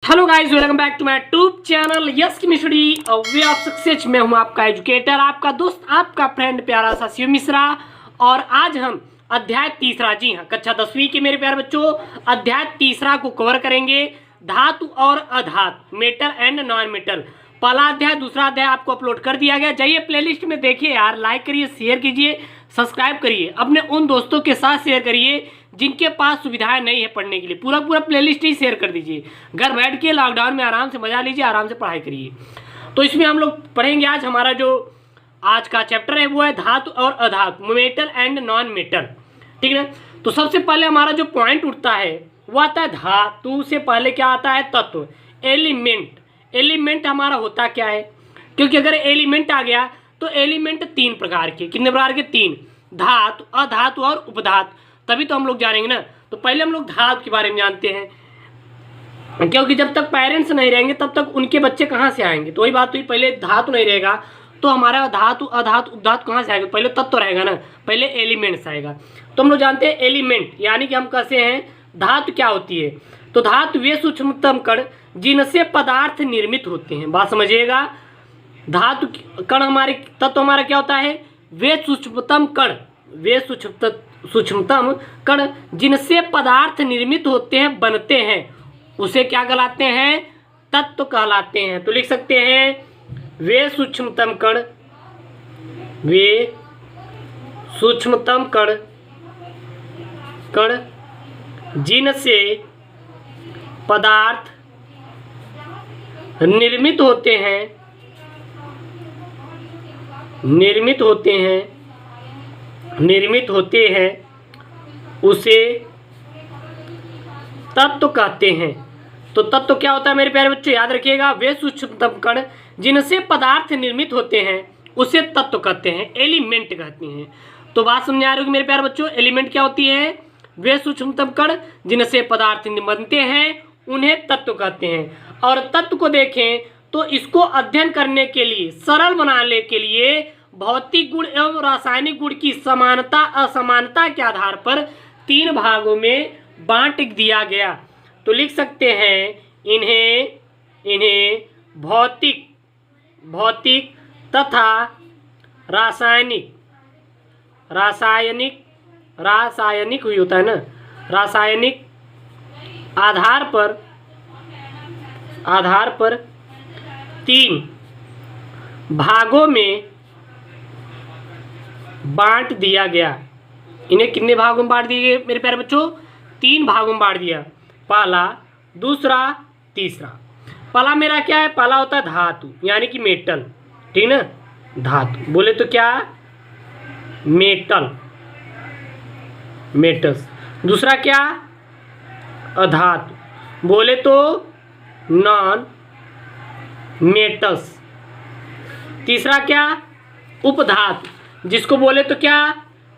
Hello guys, welcome back to my YouTube channel yes chemistry way of success. मैं हूं आपका educator, आपका दोस्त, आपका फ्रेंड प्यारा सा शिव मिश्रा। और आज हम अध्याय तीसरा, जी हाँ, कक्षा 10वीं के मेरे प्यारे बच्चों, अध्याय तीसरा को कवर करेंगे। धातु और अधातु, मेटल एंड नॉन मेटल। पहला अध्याय, दूसरा अध्याय आपको अपलोड कर दिया गया। जाइए प्लेलिस्ट में देखिए यार, लाइक करिए, शेयर कीजिए, सब्सक्राइब करिए, अपने उन दोस्तों के साथ शेयर करिए जिनके पास सुविधाएं नहीं है पढ़ने के लिए। पूरा प्लेलिस्ट ही शेयर कर दीजिए। घर बैठ के लॉकडाउन में आराम से मजा लीजिए, आराम से पढ़ाई करिए। तो इसमें हम लोग पढ़ेंगे आज, हमारा जो आज का चैप्टर है वो है धातु और अधातु, मेटल एंड नॉन मेटल। ठीक है, तो सबसे पहले हमारा जो पॉइंट उठता है वो आता है धातु से पहले क्या आता है? तत्व, एलिमेंट। एलिमेंट हमारा होता क्या है? क्योंकि अगर एलिमेंट आ गया तो एलिमेंट तीन प्रकार के, कितने प्रकार के? तीन, धातु, अधातु और उपधातु। तभी तो हम लोग जानेंगे ना। तो पहले हम लोग धातु के बारे में जानते हैं, क्योंकि जब तक पेरेंट्स नहीं रहेंगे तब तक उनके बच्चे कहाँ से आएंगे। तो वही बात हुई, पहले धातु नहीं रहेगा तो हमारा धातु, अधातु, उपधातु कहाँ से आएगा? पहले तत्व रहेगा ना, पहले एलिमेंट्स आएगा। तो हम लोग जानते हैं एलिमेंट, यानी कि हम कैसे हैं, धातु क्या होती है? तो धातु वे सूक्ष्मतम कण जिनसे पदार्थ निर्मित होते हैं। बात समझिएगा, धातु कण हमारे, तत्व हमारा क्या होता है? वे सूक्ष्मतम कण, वे सूक्ष्मतम कण जिनसे पदार्थ निर्मित होते हैं, बनते हैं, उसे क्या कहलाते हैं? तत्व कहलाते हैं। तो लिख सकते हैं वे सूक्ष्मतम कण, वे सूक्ष्मतम कण जिनसे पदार्थ निर्मित होते हैं, उसे तत्व कहते हैं। तो तत्व क्या होता है मेरे प्यारे बच्चों? याद रखिएगा, वे सूक्ष्मतम कण जिनसे पदार्थ निर्मित होते हैं उसे तत्व कहते हैं, एलिमेंट कहते हैं। तो बात समझ आ रही होगी मेरे प्यारे बच्चों, एलिमेंट क्या होती है? वे सूक्ष्मतम कण जिनसे पदार्थ बनते हैं उन्हें तत्व कहते हैं। और तत्व को देखें तो इसको अध्ययन करने के लिए, सरल बनाने के लिए भौतिक गुण एवं रासायनिक गुण की समानता असमानता के आधार पर तीन भागों में बांट दिया गया। तो लिख सकते हैं इन्हें भौतिक तथा रासायनिक हुई होता है ना, रासायनिक आधार पर तीन भागों में बांट दिया गया। इन्हें कितने भागों में बांट दिए गए मेरे प्यारे बच्चों? तीन भागों में बांट दिया, पहला, दूसरा, तीसरा। पहला मेरा क्या है? पहला होता है धातु, यानी कि मेटल। ठीक ना, धातु बोले तो क्या? मेटल्स। दूसरा क्या? अधातु बोले तो नॉन मेटल्स। तीसरा क्या? उपधातु, जिसको बोले तो क्या?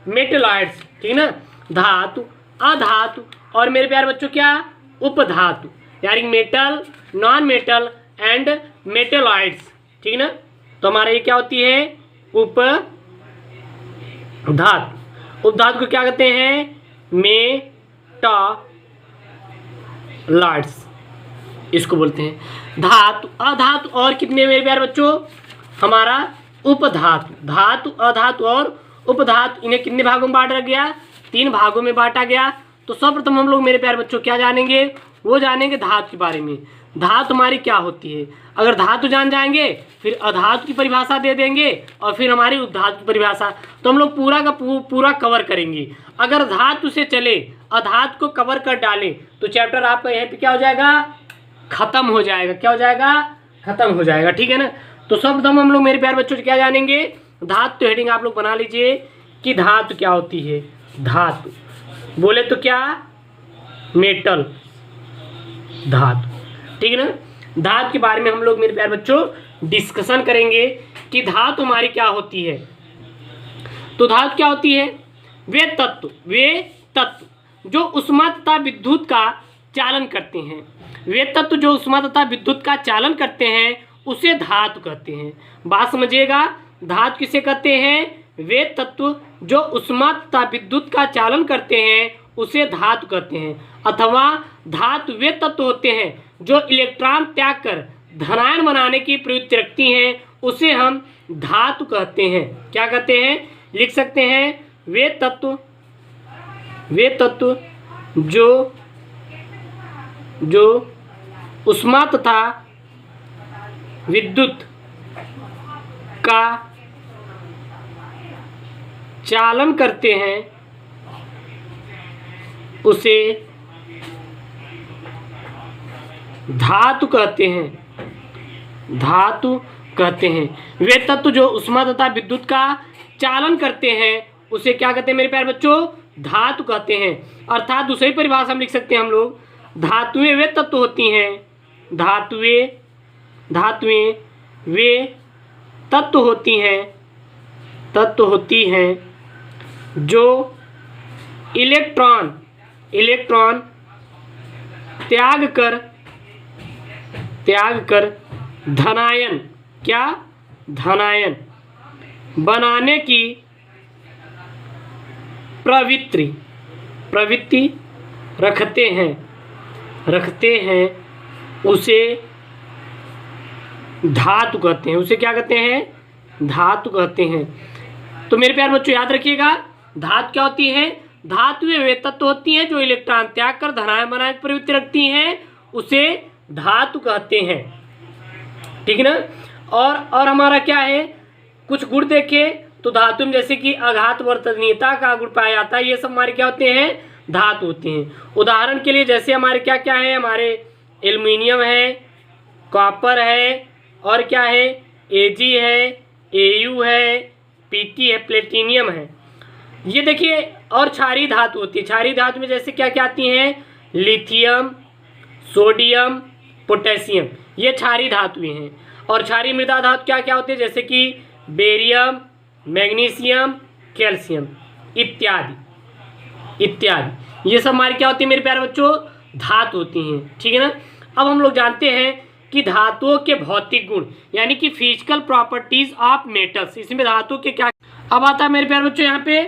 मेटलॉइड्स। ठीक ना, धातु, अधातु और मेरे प्यारे बच्चों क्या? उपधातु, यानी metal, non metal and metalloids. ठीक ना, तो हमारा ये क्या होती है? उपधातु। उपधातु को क्या कहते हैं? मेटलॉइड्स, इसको बोलते हैं। धातु, अधातु और कितने मेरे प्यारे बच्चों? हमारा उपधातु, धातु, अधातु और उपधातु। इन्हें कितने भागों में बांटा गया? तीन भागों में बांटा गया। तो सर्वप्रथम हम लोग मेरे प्यारे बच्चों क्या जानेंगे? वो जानेंगे धातु के बारे में। धातु हमारी क्या होती है? अगर धातु जान जाएंगे फिर अधातु की परिभाषा दे देंगे और फिर हमारी उपधातु की परिभाषा। तो हम लोग पूरा का पूरा कवर करेंगे। अगर धातु से चले, अधातु को कवर कर डालें तो चैप्टर आपका यहाँ पे क्या हो जाएगा? खत्म हो जाएगा। क्या हो जाएगा? खत्म हो जाएगा। ठीक है ना, तो सर्वप्रथम हम लोग मेरे प्यारे बच्चों क्या जानेंगे? धातु। हेडिंग आप लोग बना लीजिए कि धातु क्या होती है। धातु बोले तो क्या? मेटल, धातु। ठीक है ना, धातु के बारे में हम लोग मेरे प्यारे बच्चों डिस्कशन करेंगे कि धातु हमारी क्या होती है। तो धातु क्या होती है? वे तत्व जो उष्मा तथा विद्युत का चालन करते हैं। वे तत्व जो उष्मा तथा विद्युत का चालन करते हैं उसे धातु कहते हैं। बात समझिएगा, धातु किसे कहते हैं? वे तत्व जो उष्मा तथा विद्युत का चालन करते हैं उसे धातु कहते हैं। अथवा धातु वे तत्व होते हैं जो इलेक्ट्रॉन त्याग कर धनायन बनाने की प्रवृत्ति रखती हैं उसे हम धातु कहते हैं। क्या कहते हैं? लिख सकते हैं वे तत्व जो ऊष्मा तथा विद्युत का चालन करते हैं उसे धातु कहते हैं। वे तत्व जो ऊष्मा तथा विद्युत का चालन करते हैं उसे क्या कहते हैं मेरे प्यारे बच्चों? धातु कहते हैं। अर्थात दूसरी परिभाषा में लिख सकते हैं हम लोग, धातुएं वे तत्व होती हैं, धातुएं वे तत्व होती हैं जो इलेक्ट्रॉन त्याग कर धनायन बनाने की प्रवृत्ति रखते हैं उसे धातु कहते हैं। उसे क्या कहते हैं? धातु कहते हैं। तो मेरे प्यारे बच्चों याद रखिएगा, धातु क्या होती है? धातुएं वे तत्व होती हैं जो इलेक्ट्रॉन त्याग कर धनायन बनाने की प्रवृत्ति रखती हैं उसे धातु कहते हैं। ठीक है ना? और हमारा क्या है, कुछ गुण देखें तो धातु में जैसे कि आघात वर्तनीयता का गुण पाया जाता है, ये सब हमारे क्या होते हैं? धातु होते हैं। उदाहरण के लिए जैसे हमारे क्या क्या है, हमारे एल्युमिनियम है, कॉपर है, और क्या है, Ag है, Au है, Pt है, प्लेटिनियम है। ये देखिए, और क्षारीय धातु होती है। क्षारीय धातु में जैसे क्या क्या आती हैं? लिथियम, सोडियम, पोटेशियम, ये क्षारीय धातुएं हैं। और क्षारीय मृदा धातु क्या क्या होती है? जैसे कि बेरियम, मैग्नीशियम, कैल्शियम इत्यादि। ये सब हमारी क्या होती है मेरे प्यारे बच्चों? धातु होती हैं। ठीक है ना? अब हम लोग जानते हैं कि धातुओं के भौतिक गुण यानी कि फिजिकल प्रॉपर्टीज ऑफ मेटल्स। इसमें धातु के क्या अब आता है मेरे प्यारे बच्चों यहाँ पे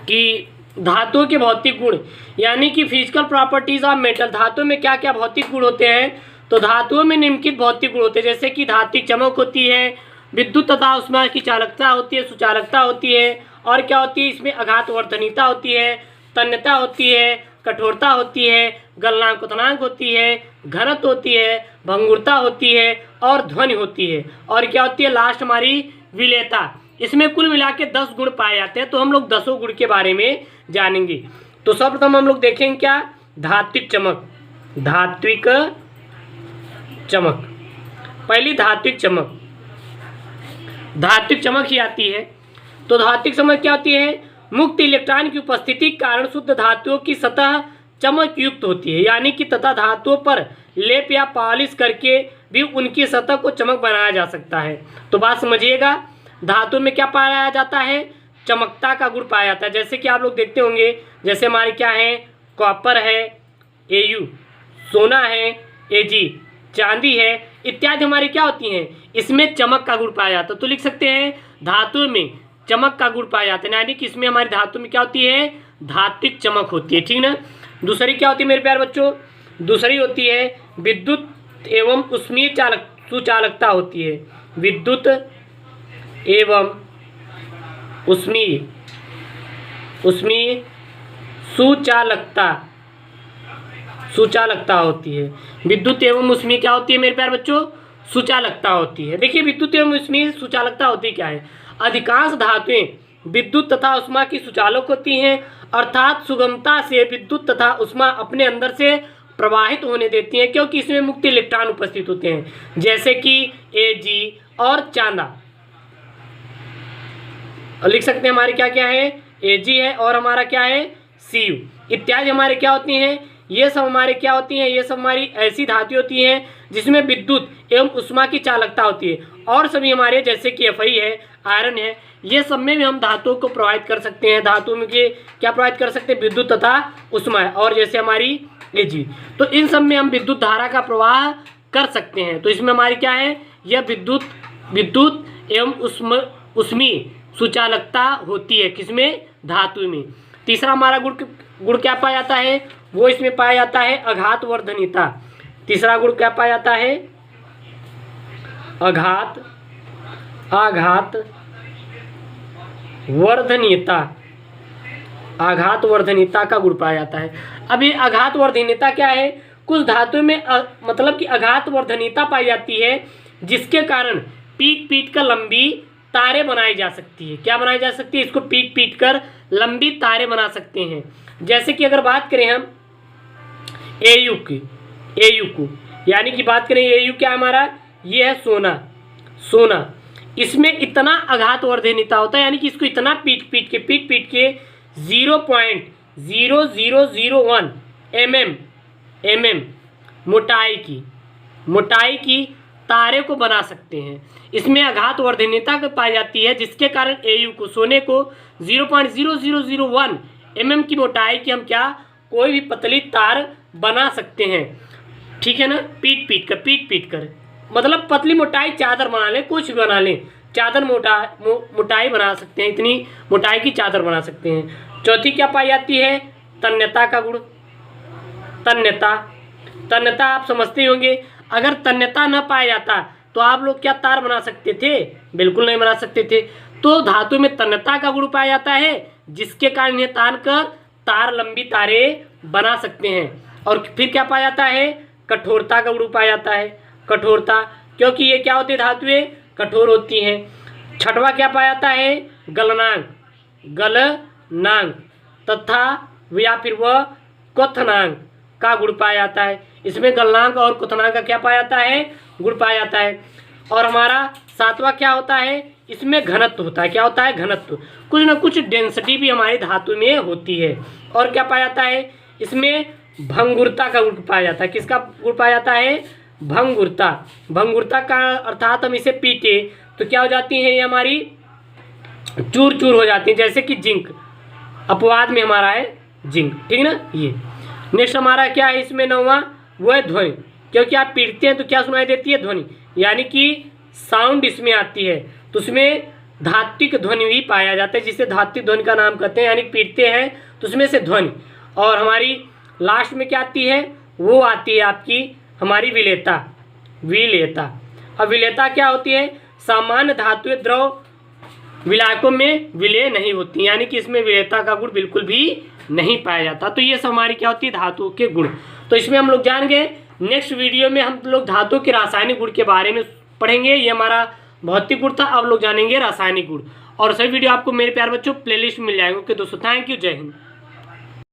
कि धातुओं के भौतिक गुण यानी कि फिजिकल प्रॉपर्टीज ऑफ मेटल। धातुओं में क्या क्या भौतिक गुण होते हैं? तो धातुओं में निम्नलिखित भौतिक गुण होते हैं, जैसे कि धात्विक चमक होती है, विद्युत तथा ऊष्मा की चालकता होती है, सुचालकता होती है, और क्या होती है इसमें? आघात वर्तनीयता होती है, तन्यता होती है, कठोरता होती है, गलनांक क्वथनांक होती है, घनत्व होती है, भंगुरता होती है, और ध्वनि होती है, और क्या होती है लास्ट हमारी? विलेयता। इसमें कुल मिला के 10 गुण पाए जाते हैं। तो हम लोग 10 गुण के बारे में जानेंगे। तो सर्वप्रथम हम लोग देखेंगे क्या? धात्विक चमक। पहली धात्विक चमक ही आती है। तो धात्विक चमक क्या होती है? मुक्त इलेक्ट्रॉन की उपस्थिति के कारण शुद्ध धातुओं की सतह चमक युक्त होती है, यानी कि तथा धातुओं पर लेप या पॉलिश करके भी उनकी सतह को चमक बनाया जा सकता है। तो बात समझिएगा, धातु में क्या पाया जाता है? चमकता का गुण पाया जाता है। जैसे कि आप लोग देखते होंगे, जैसे हमारे क्या है? कॉपर है, Au, सोना है, Ag, चांदी है, इत्यादि हमारी क्या होती हैं? इसमें चमक का गुण पाया जाता है। तो लिख सकते हैं धातु में चमक का गुण पाया जाता है, यानी कि इसमें हमारी धातु में क्या होती है? धात्विक चमक होती है। ठीक ना? दूसरी क्या होती है मेरे प्यारे बच्चों? दूसरी होती है विद्युत एवं ऊष्मीय सुचालकता होती है। विद्युत एवं ऊष्मीय सुचालकता होती है। विद्युत एवं ऊष्मीय क्या होती है मेरे प्यारे बच्चों? सुचालकता होती है। देखिए, विद्युत एवं ऊष्मीय सुचालकता होती क्या है? अधिकांश धातुएं विद्युत तथा ऊष्मा की सुचालक होती हैं, अर्थात सुगमता से विद्युत तथा ऊष्मा अपने अंदर से प्रवाहित होने देती हैं, क्योंकि इसमें मुक्त इलेक्ट्रॉन उपस्थित होते हैं, जैसे कि Ag और चांदा। और लिख सकते हैं हमारे क्या क्या है? Ag है, और हमारा क्या है? Cu इत्यादि हमारे क्या होती हैं? ये सब हमारे क्या होती हैं? ये सब हमारी ऐसी धातु होती हैं जिसमें विद्युत एवं ऊष्मा की चालकता होती है। और सभी हमारे जैसे कि Fe है, आयरन है, ये सब में भी हम धातुओं को प्रभावित कर सकते हैं। धातु में क्या प्रभावित कर सकते हैं? विद्युत तथा ऊष्मा है, और जैसे हमारी Ag, तो इन सब में हम विद्युत धारा का प्रवाह कर सकते हैं। तो इसमें हमारी क्या है? यह विद्युत एवं ऊष्मीय सुचालकता होती है। किसमें? धातु में। तीसरा हमारा गुण क्या पाया जाता है? वो इसमें पाया जाता है आघात वर्धनीयता। तीसरा गुण क्या पाया जाता है? आघात वर्धनीयता। आघात वर्धनीयता का गुण पाया जाता है। अब ये आघात वर्धनीयता क्या है? कुछ धातुओं में मतलब कि आघात वर्धनीयता पाई जाती है जिसके कारण पीट कर लंबी तारें बनाई जा सकती है। क्या बनाई जा सकती है? इसको पीट कर लंबी तारें बना सकते हैं। जैसे कि अगर बात करें हम एयू की, यानी कि बात करें एयू क्या हमारा? ये है सोना। इसमें इतना आघात वर्धनीयता होता है, यानी कि इसको इतना पीट के 0.0001 mm मोटाई की तारे को बना सकते हैं। इसमें आघात वर्धनीयता पाई जाती है जिसके कारण एयू को, सोने को 0.0001 mm की मोटाई की हम क्या कोई भी पतली तार बना सकते हैं। ठीक है ना? पीट कर मतलब पतली मोटाई चादर बना लें, कुछ भी बना लें, चादर मोटाई बना सकते हैं, इतनी मोटाई की चादर बना सकते हैं। चौथी क्या पाई जाती है? तन्यता का गुण। तन्यता आप समझते होंगे। अगर तन्यता न पाया जाता तो आप लोग क्या तार बना सकते थे? बिल्कुल नहीं बना सकते थे। तो धातु में तन्यता का गुण पाया जाता है जिसके कारण इन्हें तान कर लंबी तारें बना सकते हैं। और फिर क्या पाया जाता है? कठोरता का गुण पाया जाता है। कठोरता, क्योंकि ये क्या होती है? धातुएं कठोर होती हैं। छठवां क्या पाया जाता है? गलनांक तथा या फिर वह क्वथनांक का गुण पाया जाता है। इसमें गलनांक और क्वथनांक का क्या पाया जाता है? गुण पाया जाता है। और हमारा सातवां क्या होता है? इसमें घनत्व होता है। क्या होता है? घनत्व। कुछ न कुछ डेंसिटी भी हमारी धातु में होती है। और क्या पाया जाता है? इसमें भंगुरता का गुण पाया जाता है। किसका गुण पाया जाता है? भंगुरता का अर्थात हम इसे पीटे तो क्या हो जाती है? ये हमारी चूर हो जाती है, जैसे कि जिंक। अपवाद में हमारा है जिंक। ठीक ना? ये नेक्स्ट हमारा क्या है इसमें? नौवां वो है ध्वनि। क्योंकि आप पीटते हैं तो क्या सुनाई देती है? ध्वनि, यानी कि साउंड इसमें आती है। तो उसमें धात्विक ध्वनि भी पाया जाता है, जिसे धात्विक ध्वनि का नाम कहते हैं। यानी पीटते हैं तो उसमें से ध्वनि। और हमारी लास्ट में क्या आती है? वो आती है आपकी हमारी विलेयता। अब विलेयता क्या होती है? सामान्य धातुएं द्रव विलायकों में विलय नहीं होती, यानी कि इसमें विलेयता का गुण बिल्कुल भी नहीं पाया जाता। तो ये सब हमारी क्या होती है? धातुओं के गुण। तो इसमें हम लोग जान गए। नेक्स्ट वीडियो में हम लोग धातुओं के रासायनिक गुण के बारे में पढ़ेंगे। ये हमारा भौतिक गुण था। अब लोग जानेंगे रासायनिक गुण। और सभी वीडियो आपको मेरे प्यारे बच्चों प्लेलिस्ट में मिल जाएंगे। ओके दोस्तों, थैंक यू, जय हिंद।